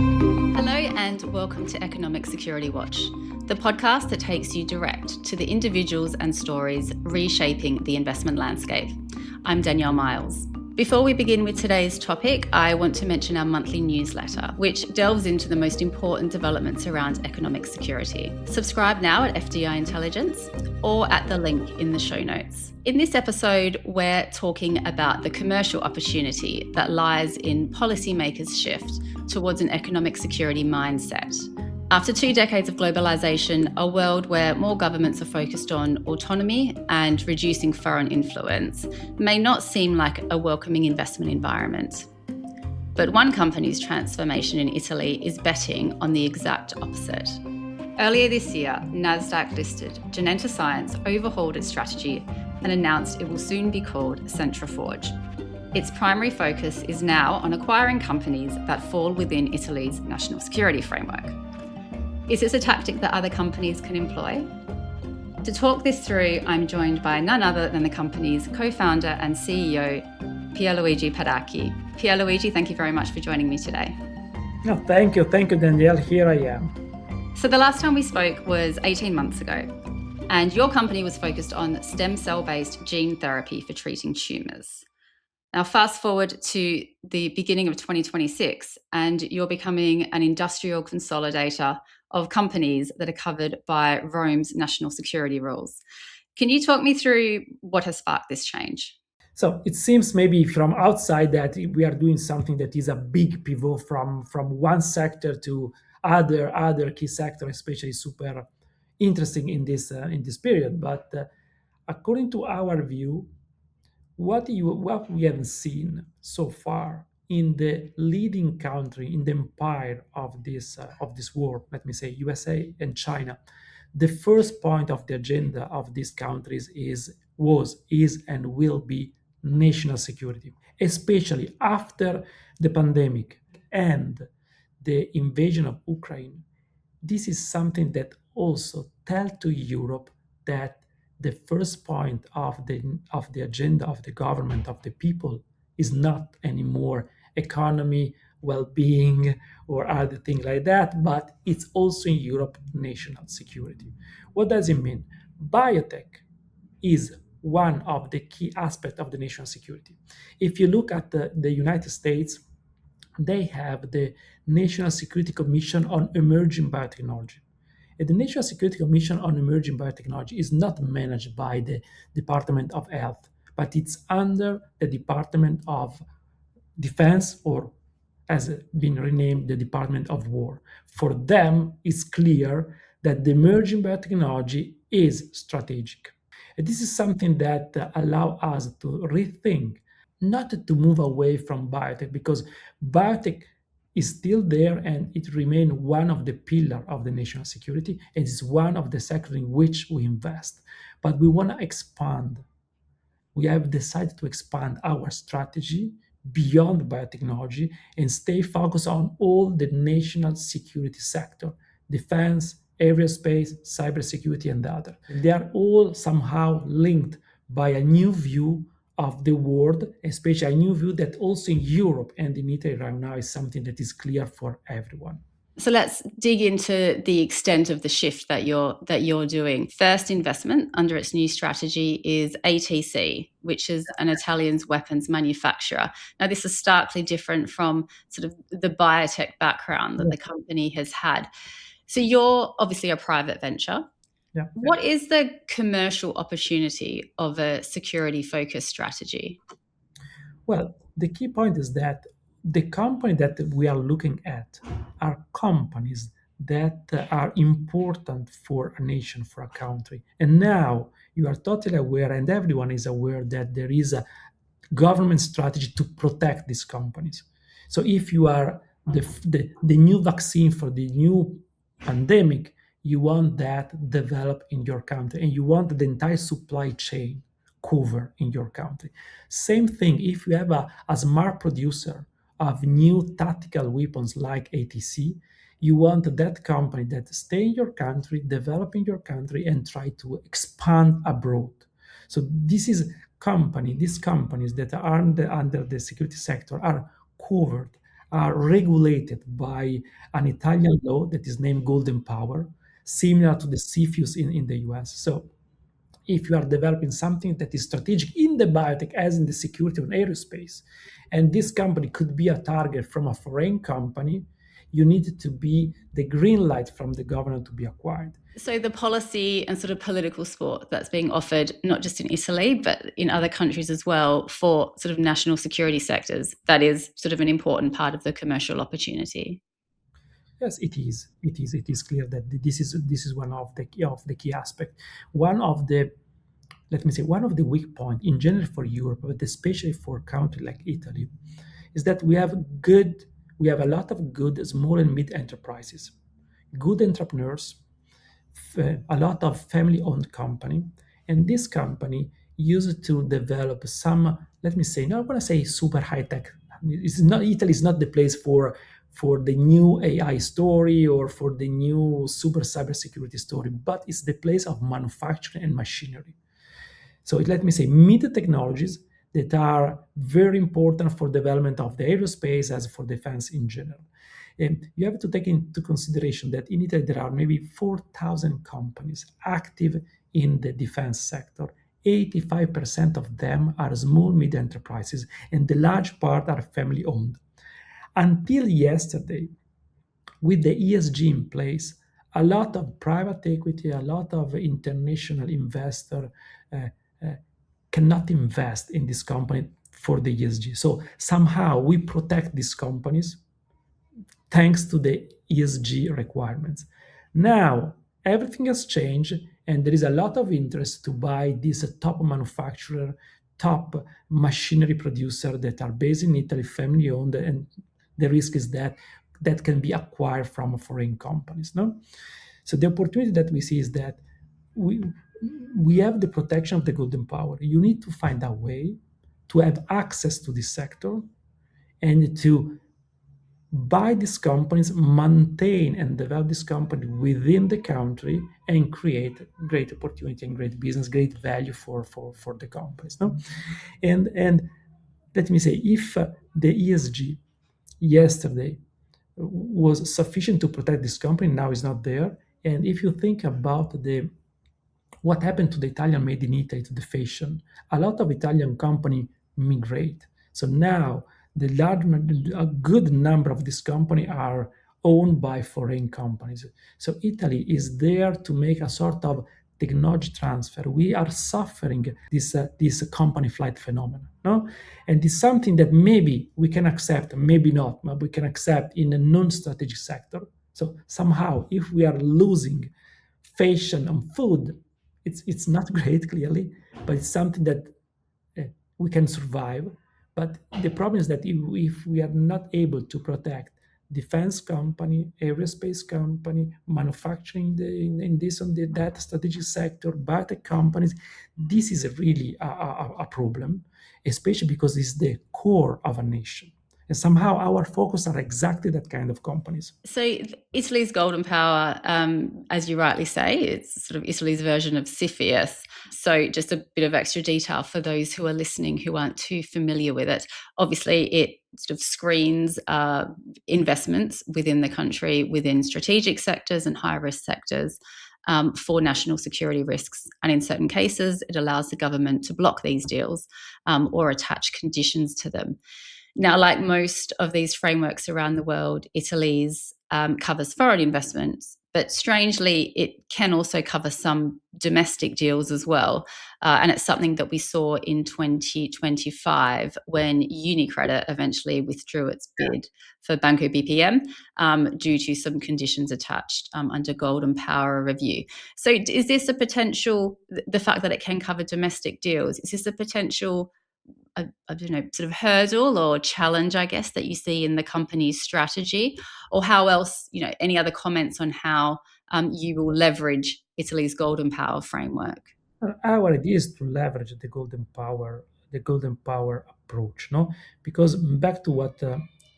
Hello and welcome to Economic Security Watch, the podcast that takes you direct to the individuals and stories reshaping the investment landscape. I'm Danielle Myles. Before we begin with today's topic, I want to mention our monthly newsletter, which delves into the most important developments around economic security. Subscribe now at FDI Intelligence or at the link in the show notes. In this episode, we're talking about the commercial opportunity that lies in policymakers' shift towards an economic security mindset. After 2 decades of globalisation, a world where more governments are focused on autonomy and reducing foreign influence may not seem like a welcoming investment environment. But one company's transformation in Italy is betting on the exact opposite. Earlier this year, Nasdaq listed Genenta Science overhauled its strategy and announced it will soon be called Centriforge. Its primary focus is now on acquiring companies that fall within Italy's national security framework. Is this a tactic that other companies can employ? To talk this through, I'm joined by none other than the company's co-founder and CEO, Pierluigi Paracchi. Pierluigi, thank you very much for joining me today. No, thank you, Danielle. Here I am. So the last time we spoke was 18 months ago, and your company was focused on stem cell-based gene therapy for treating tumours. Now, fast forward to the beginning of 2026, and you're becoming an industrial consolidator of companies that are covered by Rome's national security rules. Can you talk me through what has sparked this change? So it seems maybe from outside that we are doing something that is a big pivot from one sector to other key sector, especially super interesting in this period. But according to our view, what we have seen so far in the leading country in the empire of this world, let me say USA and China, the first point of the agenda of these countries is and will be national security, especially after the pandemic and the invasion of Ukraine. This is something that also tell to Europe that the first point of the agenda of the government of the people is not anymore economy, well-being, or other things like that, but it's also in Europe national security. What does it mean? Biotech is one of the key aspects of the national security. If you look at the United States, they have the National Security Commission on Emerging Biotechnology. And the National Security Commission on Emerging Biotechnology is not managed by the Department of Health, but it's under the Department of Defense, or has been renamed the Department of War. For them, it's clear that the emerging biotechnology is strategic. And this is something that allows us to rethink, not to move away from biotech, because biotech is still there and it remains one of the pillars of the national security, and it's one of the sectors in which we invest. But we want to expand. We have decided to expand our strategy beyond biotechnology and stay focused on all the national security sector, defense, aerospace, cybersecurity, and other. They are all somehow linked by a new view of the world, especially a new view that also in Europe and in Italy right now is something that is clear for everyone. So let's dig into the extent of the shift that you're doing. First investment under its new strategy is ATC, which is an Italian weapons manufacturer. Now, this is starkly different from sort of the biotech background that the company has had. So you're obviously a private venture. Yeah. What is the commercial opportunity of a security-focused strategy? Well, the key point is that the company that we are looking at are companies that are important for a nation, for a country. And now you are totally aware, and everyone is aware, that there is a government strategy to protect these companies. So if you are the new vaccine for the new pandemic, you want that developed in your country, and you want the entire supply chain covered in your country. Same thing if you have a smart producer of new tactical weapons like ATC, you want that company that stay in your country, develop in your country, and try to expand abroad. So these companies that are under the security sector are covered are regulated by an Italian law that is named Golden Power, similar to the CFIUS in the US. So if you are developing something that is strategic in the biotech as in the security and aerospace, and this company could be a target from a foreign company, you need to be the green light from the government to be acquired. So the policy and sort of political support that's being offered, not just in Italy, but in other countries as well, for sort of national security sectors, that is sort of an important part of the commercial opportunity. Yes, it is. It is. It is clear that this is one of the key aspect. One of the let me say one of the weak point in general for Europe, but especially for a country like Italy, is that we have a lot of good small and mid enterprises, good entrepreneurs, a lot of family-owned company, and this company used to develop some, let me say, no, I want to say super high tech. It's not Italy is not the place for the new AI story or for the new super cybersecurity story, but it's the place of manufacturing and machinery. So let me say mid technologies that are very important for development of the aerospace as for defense in general. And you have to take into consideration that in Italy there are maybe 4,000 companies active in the defense sector. 85% of them are small mid enterprises, and the large part are family owned. Until yesterday, with the ESG in place, a lot of private equity, a lot of international investor uh, uh, cannot invest in this company for the ESG. So somehow we protect these companies thanks to the ESG requirements. Now everything has changed, and there is a lot of interest to buy these top manufacturer, top machinery producer that are based in Italy, family owned, and the risk is that that can be acquired from foreign companies. No, so the opportunity that we see is that we we have the protection of the golden power. You need to find a way to have access to this sector and to buy these companies, maintain and develop this company within the country, and create great opportunity and great business, great value for the companies. No, and let me say, if the ESG yesterday was sufficient to protect this company, now is not there. And if you think about the what happened to the Italian made in Italy to the fashion, a lot of Italian company migrate. So now a good number of this company are owned by foreign companies. So Italy is there to make a sort of technology transfer. We are suffering this company flight phenomenon, no? And it's something that maybe we can accept, maybe not, but we can accept in a non-strategic sector. So somehow, if we are losing fashion and food, it's not great clearly, but it's something that uh, we can survive. But the problem is that if we are not able to protect defense company, aerospace company, manufacturing in this and that strategic sector, biotech companies, this is really a problem, especially because it's the core of a nation. And somehow our focus are exactly that kind of companies. So Italy's golden power, as you rightly say, it's sort of Italy's version of CFIUS. So just a bit of extra detail for those who are listening who aren't too familiar with it. Obviously, it sort of screens investments within the country, within strategic sectors and high-risk sectors, for national security risks. And in certain cases, it allows the government to block these deals or attach conditions to them. Now, like most of these frameworks around the world, Italy's covers foreign investments, but strangely, it can also cover some domestic deals as well. And it's something that we saw in 2025 when UniCredit eventually withdrew its bid for Banco BPM due to some conditions attached under Golden Power review. So is this a potential, the fact that it can cover domestic deals, is this a potential I don't know, sort of hurdle or challenge, I guess, that you see in the company's strategy? Or how else, any other comments on how you will leverage Italy's Golden Power framework? Our idea is to leverage the golden power approach, no? Because back to what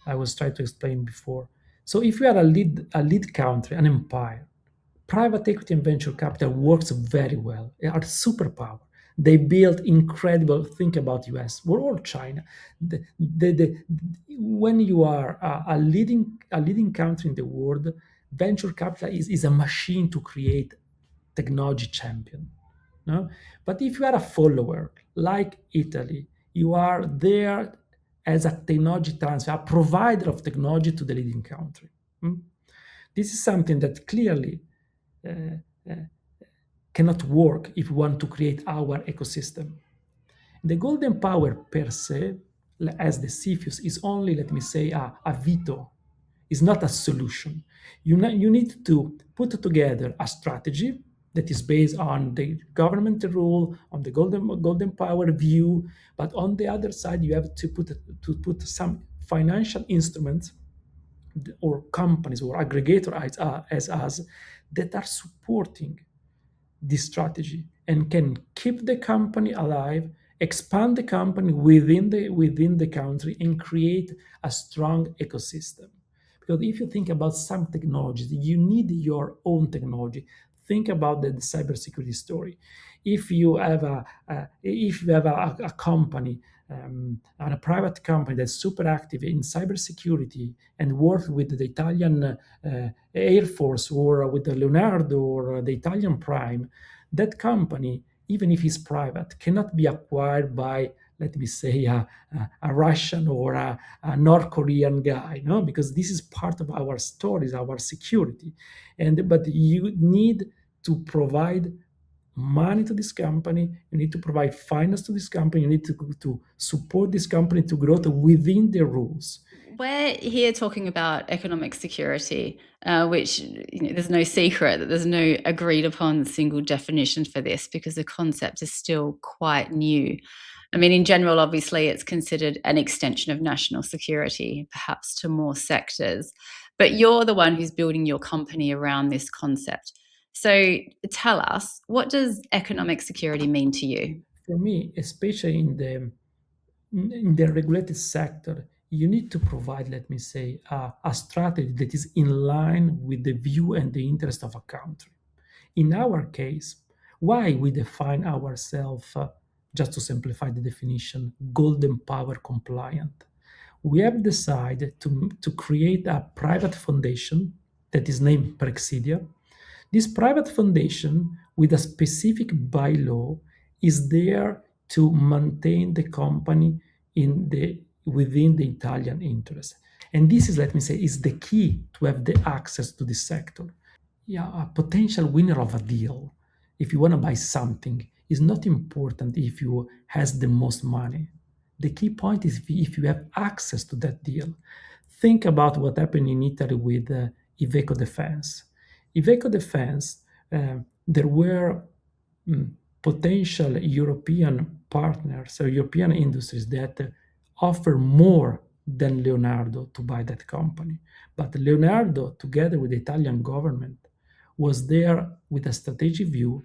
I was trying to explain before. So if you are a lead country, an empire, private equity and venture capital works very well. They are superpower. They built incredible. Think about US or China. When you are a leading country in the world, venture capital is a machine to create technology champion. No? But if you are a follower, like Italy, you are there as a technology transfer, a provider of technology to the leading country. This is something that clearly uh, uh, cannot work if we want to create our ecosystem. The golden power per se, as the CFIUS, is only, let me say, a veto, is not a solution. You need to put together a strategy that is based on the government rule, on the golden power view, but on the other side, you have to put some financial instruments or companies or aggregator as us that are supporting this strategy and can keep the company alive, expand the company within the country, and create a strong ecosystem. Because if you think about some technologies, you need your own technology. Think about the cybersecurity story. If you have a company, and a private company that's super active in cybersecurity and work with the Italian Air Force or with the Leonardo or the Italian Prime, that company, even if it's private, cannot be acquired by, let me say, a Russian or a North Korean guy, no? Because this is part of our stories, our security. But you need to provide money to this company, you need to provide finance to this company, you need to support this company to grow within the rules. We're here talking about economic security, which there's no secret that there's no agreed upon single definition for this because the concept is still quite new. I mean, in general, obviously, it's considered an extension of national security, perhaps to more sectors. But you're the one who's building your company around this concept. So tell us, what does economic security mean to you? For me, especially in the regulated sector, you need to provide, let me say, a strategy that is in line with the view and the interest of a country. In our case, why we define ourselves, just to simplify the definition, golden power compliant? We have decided to create a private foundation that is named Prexidia. This private foundation, with a specific bylaw, is there to maintain the company within the Italian interest. And this is, let me say, is the key to have the access to this sector. Yeah, a potential winner of a deal, if you want to buy something, is not important if you has the most money. The key point is if you have access to that deal. Think about what happened in Italy with Iveco Defense. Iveco Defense, there were potential European partners or European industries that offer more than Leonardo to buy that company. But Leonardo, together with the Italian government, was there with a strategic view,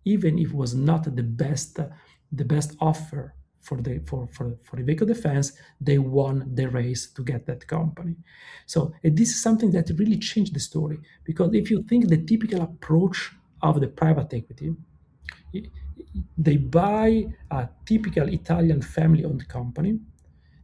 even if it was not the best offer for Iveco Defense, they won the race to get that company. So this is something that really changed the story, because if you think the typical approach of the private equity, they buy a typical Italian family-owned company,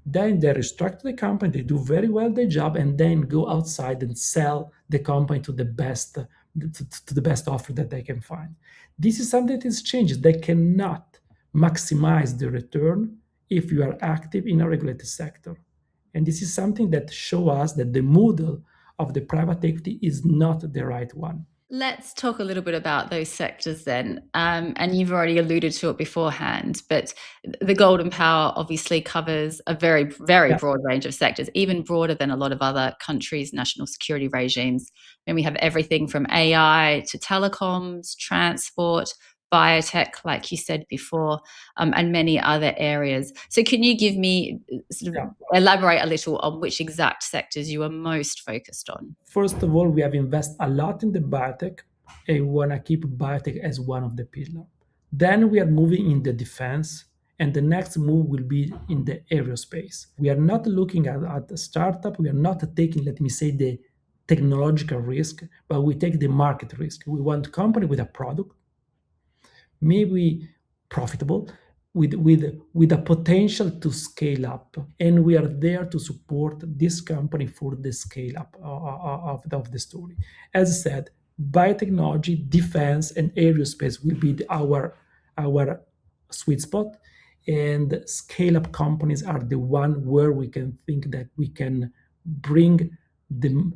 then they restructure the company, they do very well their job, and then go outside and sell the company to the best offer that they can find. This is something that is changed. They cannot maximize the return if you are active in a regulated sector. And this is something that shows us that the model of the private equity is not the right one. Let's talk a little bit about those sectors then. And you've already alluded to it beforehand, but the golden power obviously covers a very, very Yeah. broad range of sectors, even broader than a lot of other countries' national security regimes. And we have everything from AI to telecoms, transport, biotech, like you said before, and many other areas. So can you give me Yeah. elaborate a little on which exact sectors you are most focused on? First of all, we have invested a lot in the biotech, and we want to keep biotech as one of the pillars. Then we are moving in the defense, and the next move will be in the aerospace. We are not looking at the startup. We are not taking, let me say, the technological risk, but we take the market risk. We want a company with a product, maybe profitable, with a potential to scale up, and we are there to support this company for the scale up of the story. As I said, biotechnology, defense, and aerospace will be our sweet spot, and scale up companies are the one where we can think that we can bring the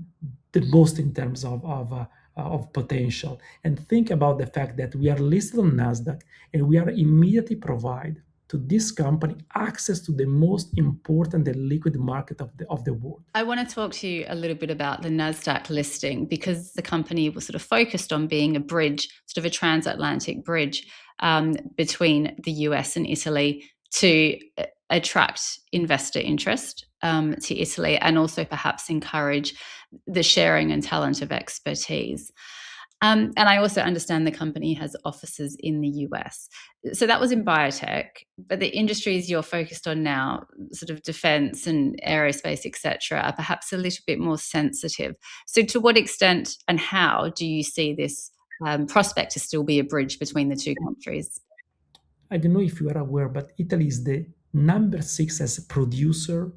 the most in terms of potential. And think about the fact that we are listed on Nasdaq, and we are immediately provide to this company access to the most important and liquid market of the world. I want to talk to you a little bit about the Nasdaq listing, because the company was sort of focused on being a bridge, sort of a transatlantic bridge between the US and Italy to attract investor interest to Italy, and also perhaps encourage the sharing and talent of expertise. And I also understand the company has offices in the US. So that was in biotech, but the industries you're focused on now, sort of defense and aerospace, etc., are perhaps a little bit more sensitive. So to what extent and how do you see this prospect to still be a bridge between the two countries? I don't know if you are aware, but Italy is the number 6 as a producer,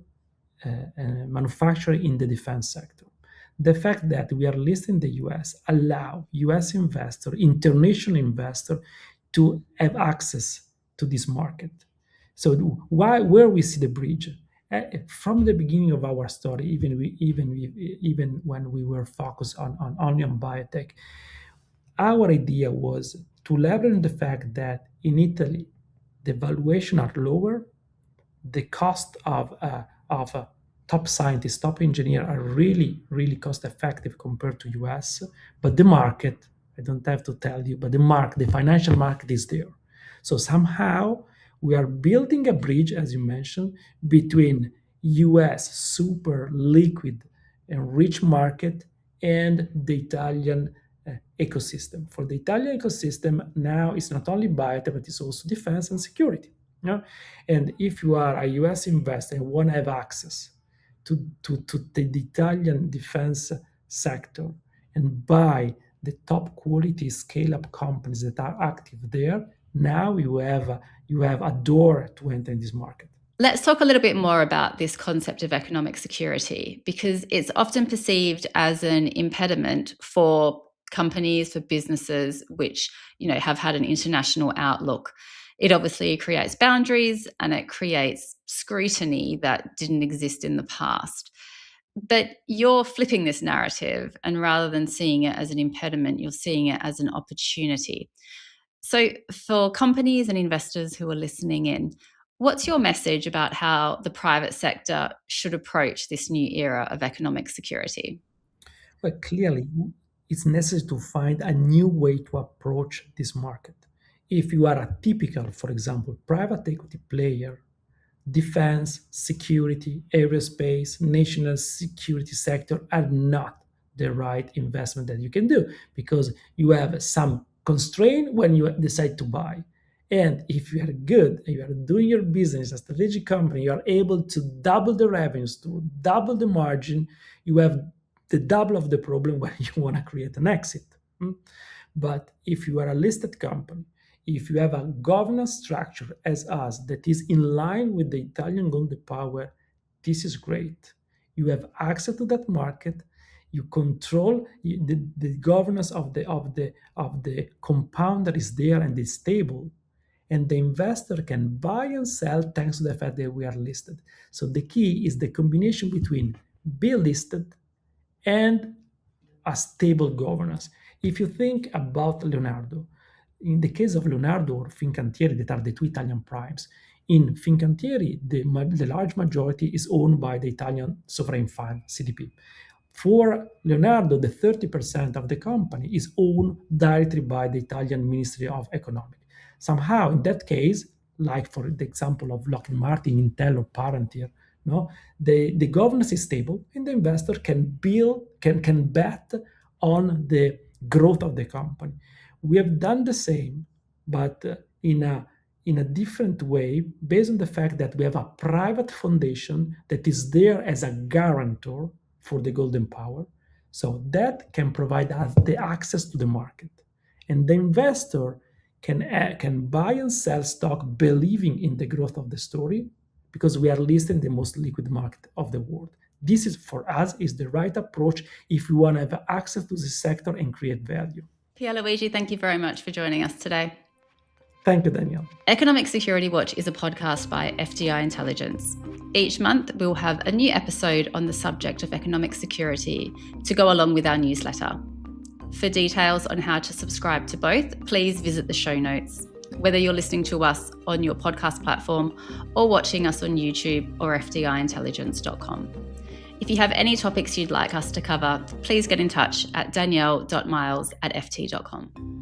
manufacturer in the defense sector. The fact that we are listed in the US allow US investor, international investor, to have access to this market. So where we see the bridge, from the beginning of our story, even when we were focused on only on biotech, our idea was to leverage the fact that in Italy the valuation are lower, the cost of top scientists, top engineer are really cost effective compared to US. But the market, I don't have to tell you, but the financial market is there. So somehow we are building a bridge, as you mentioned, between US super liquid and rich market and the Italian ecosystem. For the Italian ecosystem, now it's not only biotech, but it's also defense and security. Yeah? And if you are a US investor and want to have access to the Italian defense sector and buy the top quality scale up companies that are active there, now you have a door to enter in this market. Let's talk a little bit more about this concept of economic security, because it's often perceived as an impediment for companies, for businesses which, have had an international outlook. It obviously creates boundaries and it creates scrutiny that didn't exist in the past. But you're flipping this narrative, and rather than seeing it as an impediment, you're seeing it as an opportunity. So, for companies and investors who are listening in, what's your message about how the private sector should approach this new era of economic security? But clearly, it's necessary to find a new way to approach this market. If you are a typical, for example, private equity player, defense, security, aerospace, national security sector are not the right investment that you can do, because you have some constraint when you decide to buy. And if you are good and you are doing your business, a strategic company, you are able to double the revenues, to double the margin, you have the double of the problem when you want to create an exit. Mm. But if you are a listed company, if you have a governance structure as us that is in line with the Italian golden power, this is great. You have access to that market. You control the governance of the compound that is there and is stable, and the investor can buy and sell thanks to the fact that we are listed. So the key is the combination between be listed and a stable governance. If you think about Leonardo, in the case of Leonardo or Fincantieri, that are the two Italian primes, in Fincantieri, the large majority is owned by the Italian sovereign fund, CDP. For Leonardo, the 30% of the company is owned directly by the Italian Ministry of Economic. Somehow, in that case, like for the example of Lockheed Martin, Intel, or Palantir, no, the governance is stable, and the investor can bet on the growth of the company. We have done the same, but in a different way, based on the fact that we have a private foundation that is there as a guarantor for the golden power. So that can provide us the access to the market. And the investor can buy and sell stock believing in the growth of the story, because we are listed in the most liquid market of the world. This is, for us, is the right approach if we want to have access to this sector and create value. Pierluigi, thank you very much for joining us today. Thank you, Danielle. Economic Security Watch is a podcast by FDI Intelligence. Each month, we'll have a new episode on the subject of economic security to go along with our newsletter. For details on how to subscribe to both, please visit the show notes, whether you're listening to us on your podcast platform or watching us on YouTube or fdiintelligence.com. If you have any topics you'd like us to cover, please get in touch at danielle.myles@ft.com.